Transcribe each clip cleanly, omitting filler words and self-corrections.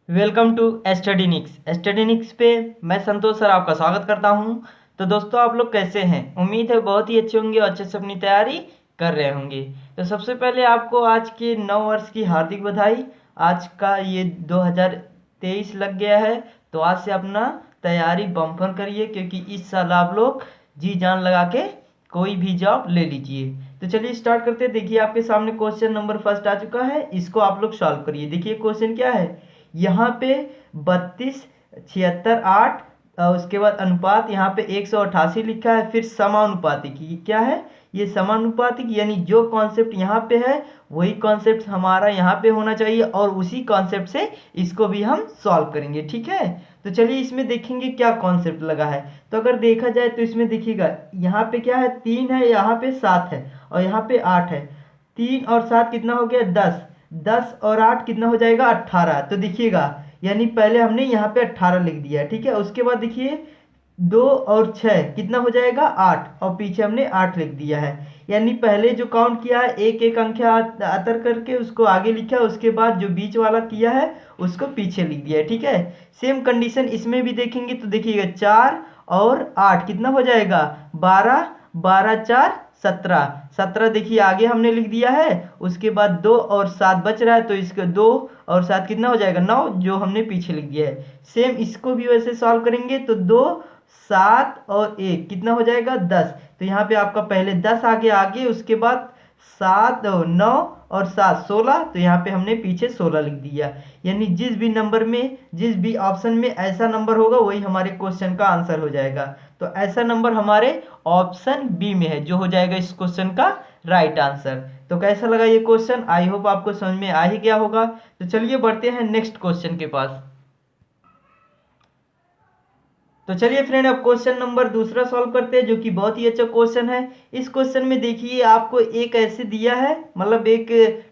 Welcome to स्टडीनिक्स पे मैं संतोष sir आपका स्वागत करता हूं। तो दोस्तों, आप लोग कैसे हैं? उम्मीद है बहुत ही अच्छे होंगे और अच्छे से अपनी तैयारी कर रहे होंगे। तो सबसे पहले आपको आज के नव वर्ष की हार्दिक बधाई। आज का ये 2023 लग गया है, तो आज से अपना तैयारी बम्पर करिए, क्योंकि इस साल आप लोग जी जान लगा के कोई भी जॉब ले लीजिए। तो चलिए स्टार्ट करते हैं। देखिए, आपके सामने क्वेश्चन नंबर फर्स्ट आ चुका है, इसको आप लोग सॉल्व करिए। देखिए क्वेश्चन क्या है यहाँ पे, 32, 76, 8, उसके बाद अनुपात यहाँ पे 188 लिखा है। फिर समानुपातिक, क्या है ये? समानुपातिक, यानी जो कॉन्सेप्ट यहाँ पे है वही कॉन्सेप्ट हमारा यहाँ पे होना चाहिए, और उसी कॉन्सेप्ट से इसको भी हम सॉल्व करेंगे। ठीक है, तो चलिए इसमें देखेंगे क्या कॉन्सेप्ट लगा है। तो अगर देखा जाए तो इसमें देखिएगा, यहाँ पे क्या है, 3 है, यहाँ पे 7 है, और यहाँ पे 8 है। 3 और 7 कितना हो गया? 10। 10 और 8 कितना हो जाएगा? 18। तो देखिएगा, यानी पहले हमने यहाँ पे 18 लिख दिया, ठीक है। उसके बाद देखिए 2 और 6 कितना हो जाएगा? 8, और पीछे हमने 8 लिख दिया है। यानी पहले जो काउंट किया है, एक एक अंक आतर करके उसको आगे लिखा है, उसके बाद जो बीच वाला किया है उसको पीछे लिख दिया है, ठीक है। सेम कंडीशन इसमें भी देखेंगे तो देखिएगा, 4 और 8 कितना हो जाएगा? 12। 12 4 17। 17 देखिए आगे हमने लिख दिया है। उसके बाद 2 और 7 बच रहा है, तो इसका 2 और 7 कितना हो जाएगा? 9, जो हमने पीछे लिख दिया है। सेम इसको भी वैसे सॉल्व करेंगे तो 2, 7 और 1 कितना हो जाएगा? 10। तो यहाँ पे आपका पहले 10 आगे, उसके बाद 7 और 9 और 7 16, तो यहाँ पे हमने पीछे 16 लिख दिया। यानी जिस भी नंबर में, जिस भी ऑप्शन में ऐसा नंबर होगा वही हमारे क्वेश्चन का आंसर हो जाएगा। तो ऐसा नंबर हमारे ऑप्शन बी में है, जो हो जाएगा इस क्वेश्चन का राइट आंसर। तो कैसा लगा ये क्वेश्चन? आई होप आपको समझ में आ ही गया होगा। तो चलिए बढ़ते हैं नेक्स्ट क्वेश्चन के पास। तो चलिए फ्रेंड, अब क्वेश्चन नंबर दूसरा सॉल्व करते हैं, जो कि बहुत ही अच्छा क्वेश्चन है। इस क्वेश्चन में देखिए, आपको एक ऐसे दिया है, मतलब एक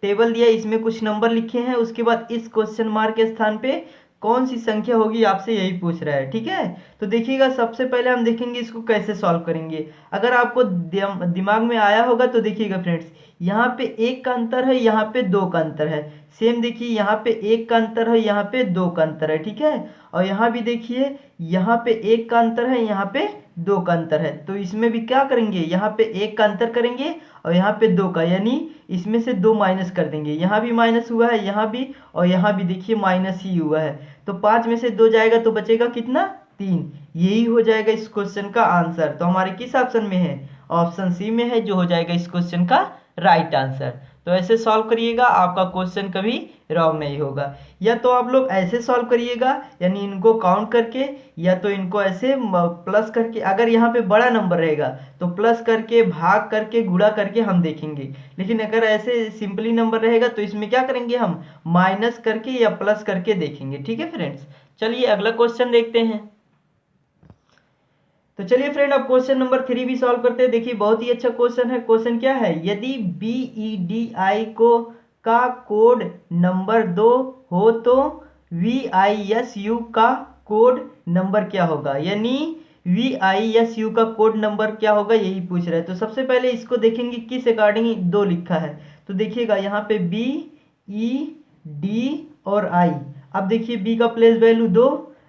टेबल दिया है, इसमें कुछ नंबर लिखे हैं। उसके बाद इस क्वेश्चन मार्क के स्थान पे कौन सी संख्या होगी, आपसे यही पूछ रहा है, ठीक है। तो देखिएगा, सबसे पहले हम देखेंगे इसको कैसे सॉल्व करेंगे। अगर आपको दिमाग में आया होगा तो देखिएगा फ्रेंड्स, यहाँ पे एक का अंतर है, यहाँ पे दो का अंतर है। सेम देखिए, यहाँ पे एक का अंतर है, यहाँ पे दो का अंतर है, ठीक है। और यहाँ भी देखिए, यहाँ पे एक का अंतर है, यहाँ पे दो का अंतर है। तो इसमें भी क्या करेंगे, यहाँ पे एक का अंतर करेंगे और यहाँ पे दो का, यानी इसमें से दो माइनस कर देंगे। यहाँ भी माइनस हुआ है, यहाँ भी, और यहाँ भी देखिए माइनस ही हुआ है। तो 5 में से 2 जाएगा तो बचेगा कितना? 3। यही हो जाएगा इस क्वेश्चन का आंसर। तो हमारे किस ऑप्शन में है? ऑप्शन सी में है, जो हो जाएगा इस क्वेश्चन का राइट आंसर। तो ऐसे सॉल्व करिएगा, आपका क्वेश्चन कभी रॉन्ग नहीं होगा। या तो आप लोग ऐसे सॉल्व करिएगा, यानी इनको काउंट करके, या तो इनको ऐसे प्लस करके। अगर यहाँ पे बड़ा नंबर रहेगा तो प्लस करके, भाग करके, गुणा करके हम देखेंगे। लेकिन अगर ऐसे सिंपली नंबर रहेगा तो इसमें क्या करेंगे, हम माइनस करके या प्लस करके देखेंगे, ठीक है फ्रेंड्स। चलिए अगला क्वेश्चन देखते हैं। तो चलिए फ्रेंड, अब क्वेश्चन नंबर 3 भी सॉल्व करते हैं। देखिए बहुत ही अच्छा क्वेश्चन है। क्वेश्चन क्या है, यदि BEDI को का कोड नंबर 2 हो तो VISU का कोड नंबर क्या होगा? यानी VISU का कोड नंबर क्या होगा, यही पूछ रहा है। तो सबसे पहले इसको देखेंगे किस अकॉर्डिंग दो लिखा है। तो देखिएगा यहाँ पे BED और I। अब देखिए B का प्लेस वैल्यू 2,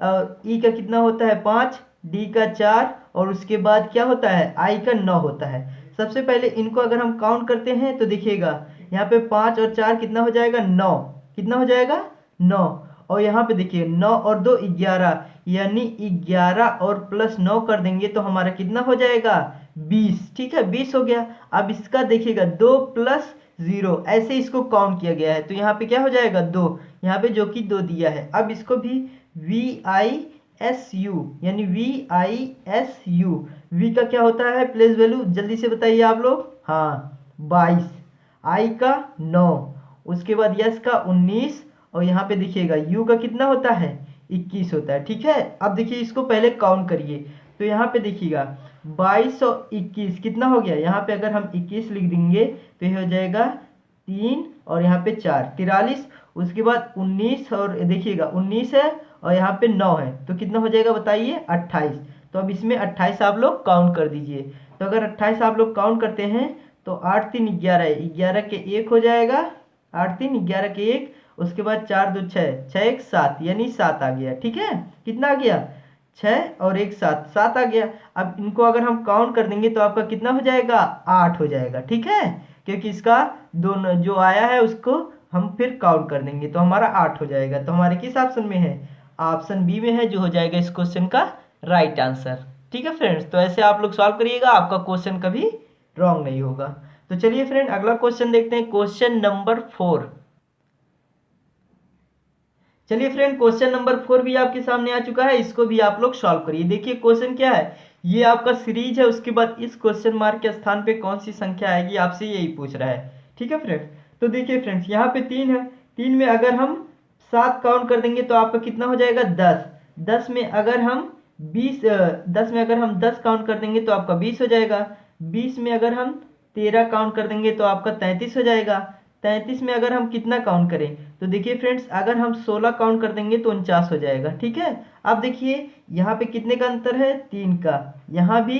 और E का कितना होता है? 5, डी का 4, और उसके बाद क्या होता है? आई का 9 होता है। सबसे पहले इनको अगर हम काउंट करते हैं तो देखिएगा, यहाँ पे 5 और 4 कितना हो जाएगा? 9। कितना हो जाएगा? 9। और यहाँ पे देखिए 9 और 2 11, यानी 11 और प्लस 9 कर देंगे तो हमारा कितना हो जाएगा? 20, ठीक है, 20 हो गया। अब इसका देखिएगा 2 प्लस 0, ऐसे इसको काउंट किया गया है, तो यहाँ पे क्या हो जाएगा? 2, यहाँ पे जो कि 2 दिया है। अब इसको भी VISU, यानी VISU, V का क्या होता है प्लेस वैल्यू, जल्दी से बताइए आप लोग। हाँ, 22, I का 9, उसके बाद यस का 19, और यहाँ पे देखिएगा U का कितना होता है? 21 होता है, ठीक है। अब देखिए इसको पहले काउंट करिए। तो यहाँ पे देखिएगा 22 और 21 कितना हो गया? यहाँ पे अगर हम 21 लिख देंगे तो ये हो जाएगा 3, और यहाँ पे 4, 43। उसके बाद 19, और देखिएगा 19 है और यहाँ पे 9 है, तो कितना हो जाएगा बताइए? 28। तो अब इसमें 28 आप लोग काउंट कर दीजिए। तो अगर 28 आप लोग काउंट करते हैं तो 8 3 11 है, 11 के 1 हो जाएगा, 8 3 11 के 1, उसके बाद 4 2 6, 6 1 7 यानी 7 आ गया। ठीक है, कितना आ गया? 6 और 1 7, 7 आ गया। अब इनको अगर हम काउंट कर देंगे तो आपका कितना हो जाएगा? 8 हो जाएगा। ठीक है, क्योंकि इसका दोनों जो आया है उसको हम फिर काउंट कर देंगे तो हमारा 8 हो जाएगा। तो हमारे किस ऑप्शन में है? ऑप्शन बी में है, जो हो जाएगा इस क्वेश्चन का राइट आंसर। ठीक है फ्रेंड्स, तो ऐसे आप लोग सॉल्व करिएगा, आपका क्वेश्चन कभी रॉन्ग नहीं होगा। तो चलिए फ्रेंड अगला क्वेश्चन देखते हैं, क्वेश्चन नंबर 4। चलिए फ्रेंड क्वेश्चन नंबर 4 भी आपके सामने आ चुका है, इसको भी आप लोग सॉल्व करिए। देखिए क्वेश्चन क्या है, ये आपका सीरीज है, उसके बाद इस क्वेश्चन मार्क के स्थान पे कौन सी संख्या आएगी आपसे यही पूछ रहा है। ठीक है फ्रेंड्स, तो देखिए फ्रेंड्स यहाँ पे 3 है, 3 में अगर हम 7 काउंट कर देंगे तो आपका कितना हो जाएगा? 10। 10 में अगर हम 10 काउंट कर देंगे तो आपका 20 हो जाएगा। 20 में अगर हम 13 काउंट कर देंगे तो आपका 33 हो जाएगा। 33 में अगर हम कितना काउंट करें तो देखिए फ्रेंड्स अगर हम 16 काउंट कर देंगे तो 49 हो जाएगा। ठीक है, अब देखिए यहाँ पे कितने का अंतर है? 3 का। यहाँ भी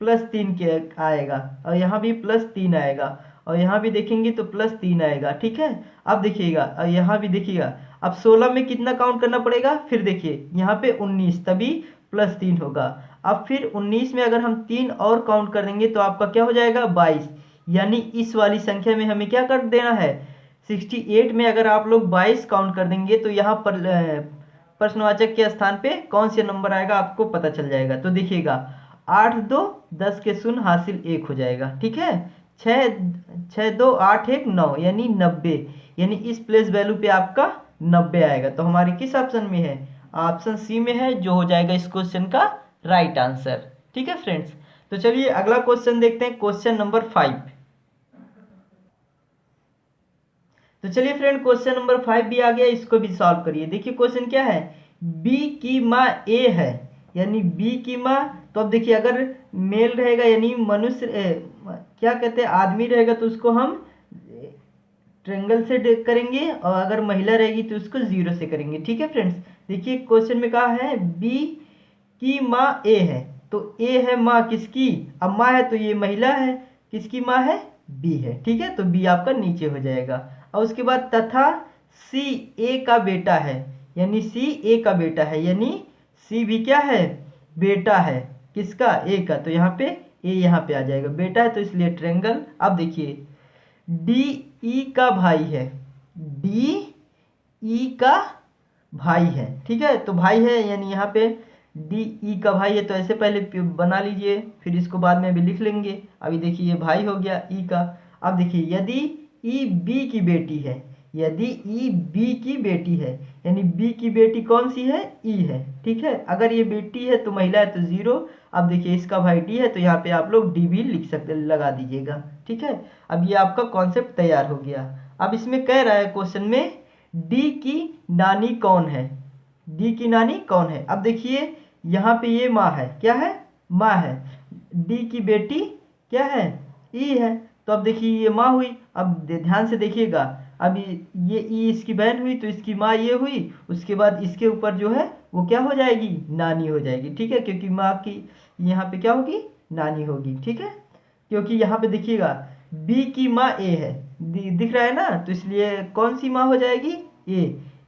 +3 के आएगा और यहाँ भी +3 आएगा और यहाँ भी देखेंगे तो +3 आएगा। ठीक है, अब देखिएगा और यहाँ भी देखिएगा। अब 16 में कितना काउंट करना पड़ेगा? फिर देखिए यहाँ पे 19, तभी +3 होगा। अब फिर 19 में अगर हम 3 और काउंट कर देंगे तो आपका क्या हो जाएगा? 22। यानी इस वाली संख्या में हमें क्या कर देना है? 68 में अगर आप लोग 22 काउंट कर देंगे तो यहाँ पर प्रश्नवाचक के स्थान पे कौन से नंबर आएगा आपको पता चल जाएगा। तो देखिएगा 8 2 10 के शून्य हासिल 1 हो जाएगा। ठीक है, 6 6 2 8 1 9 यानी 90, यानी इस प्लेस वैल्यू पे आपका 90 आएगा। तो हमारे किस ऑप्शन में है? ऑप्शन सी में है, जो हो जाएगा इस क्वेश्चन का राइट आंसर। ठीक है फ्रेंड्स, तो चलिए अगला क्वेश्चन देखते हैं, क्वेश्चन नंबर 5। तो चलिए फ्रेंड क्वेश्चन नंबर 5 भी आ गया, इसको भी सॉल्व करिए। देखिए क्वेश्चन क्या है, बी की माँ ए है, यानी बी की माँ। तो अब देखिए अगर मेल रहेगा यानी मनुष्य क्या कहते हैं आदमी रहेगा तो उसको हम ट्रेंगल से करेंगे और अगर महिला रहेगी तो उसको 0 से करेंगे। ठीक है फ्रेंड्स, देखिए क्वेश्चन में कहा है बी की माँ ए है, तो ए है माँ किसकी? अब माँ है तो ये महिला है, किसकी माँ है? बी है। ठीक है, तो बी आपका नीचे हो जाएगा। और उसके बाद तथा सी ए का बेटा है, यानी सी ए का बेटा है, यानी सी भी क्या है? बेटा है, किसका? ए का। तो यहाँ पे ए यहाँ पे आ जाएगा, बेटा है तो इसलिए ट्रेंगल। अब देखिए डी ई का भाई है, डी ई का भाई है। ठीक है, तो भाई है यानी यहाँ पे डी ई का भाई है, तो ऐसे पहले बना लीजिए, फिर इसको बाद में भी लिख लेंगे। अभी देखिए ये भाई हो गया ई का। अब देखिए यदि ई बी की बेटी है, यदि ई बी की बेटी है, यानी बी की बेटी कौन सी है? ई है। ठीक है, अगर ये बेटी है तो महिला है तो 0। अब देखिए इसका भाई डी है तो यहाँ पे आप लोग डी भी लिख सकते, लगा दीजिएगा। ठीक है, अब ये आपका कॉन्सेप्ट तैयार हो गया। अब इसमें कह रहा है क्वेश्चन में डी की नानी कौन है? डी की नानी कौन है? अब देखिए यहाँ पे ये माँ है, क्या है? माँ है। डी की बेटी क्या है? ई है। तो अब देखिए ये माँ हुई। अब ध्यान से देखिएगा, अब ये ई इसकी बहन हुई तो इसकी माँ ये हुई, उसके बाद इसके ऊपर जो है वो क्या हो जाएगी? नानी हो जाएगी। ठीक है, क्योंकि माँ की यहाँ पे क्या होगी? नानी होगी। ठीक है, क्योंकि यहाँ पे देखिएगा बी की माँ ए है, दिख रहा है ना, तो इसलिए कौन सी माँ हो जाएगी?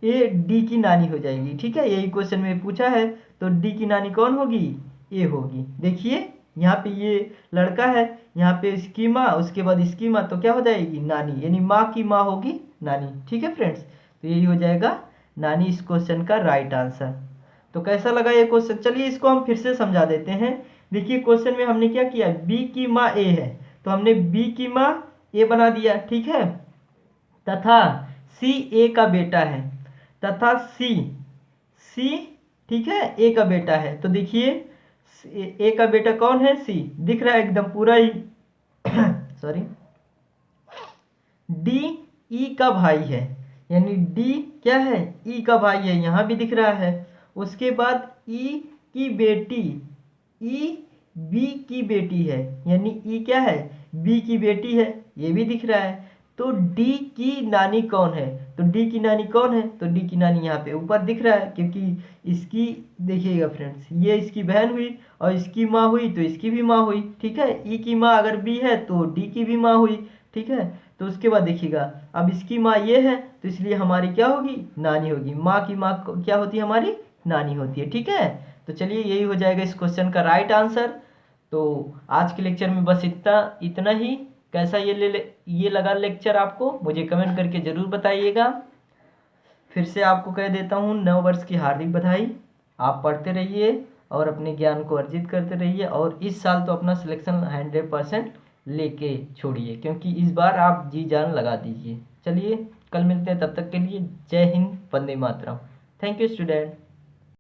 ए डी की नानी हो जाएगी। ठीक है, यही क्वेश्चन में पूछा है, तो डी की नानी कौन होगी? ए होगी। देखिए यहाँ पे ये लड़का है, यहाँ पे इसकी माँ, उसके बाद इसकी माँ, तो क्या हो जाएगी? नानी, यानी माँ की माँ होगी नानी। ठीक है फ्रेंड्स, तो यही हो जाएगा नानी इस क्वेश्चन का राइट आंसर। तो कैसा लगा ये क्वेश्चन? चलिए इसको हम फिर से समझा देते हैं। देखिए क्वेश्चन में हमने क्या किया, बी की माँ ए है तो हमने बी की माँ ए बना दिया। ठीक है, तथा सी ए का बेटा है, तथा सी सी ठीक है ए का बेटा है। तो देखिए ए का बेटा कौन है? सी, दिख रहा है एकदम पूरा ही सॉरी। डी ई का भाई है, यानी डी क्या है? ई का भाई है, यहाँ भी दिख रहा है। उसके बाद ई की बेटी, ई बी की बेटी है, यानी ई क्या है? बी की बेटी है, ये भी दिख रहा है। तो डी की नानी कौन है? तो डी की नानी कौन है? तो डी की नानी यहाँ पे ऊपर दिख रहा है, क्योंकि इसकी देखिएगा फ्रेंड्स, ये इसकी बहन हुई और इसकी माँ हुई तो इसकी भी माँ हुई। ठीक है, ई की माँ अगर बी है तो डी की भी माँ हुई। ठीक है, तो उसके बाद देखिएगा, अब इसकी माँ ये है तो इसलिए हमारी क्या होगी, नानी होगी। माँ की माँ क्या होती है, हमारी नानी होती है। ठीक है, तो चलिए यही हो जाएगा इस क्वेश्चन का राइट आंसर। तो आज के लेक्चर में बस इतना इतना ही। कैसा ये लगा लेक्चर आपको, मुझे कमेंट करके ज़रूर बताइएगा। फिर से आपको कह देता हूँ, नव वर्ष की हार्दिक बधाई। आप पढ़ते रहिए और अपने ज्ञान को अर्जित करते रहिए, और इस साल तो अपना सिलेक्शन 100% लेके छोड़िए, क्योंकि इस बार आप जी जान लगा दीजिए। चलिए कल मिलते हैं, तब तक के लिए जय हिंद, वंदे मातरम। Thank you student.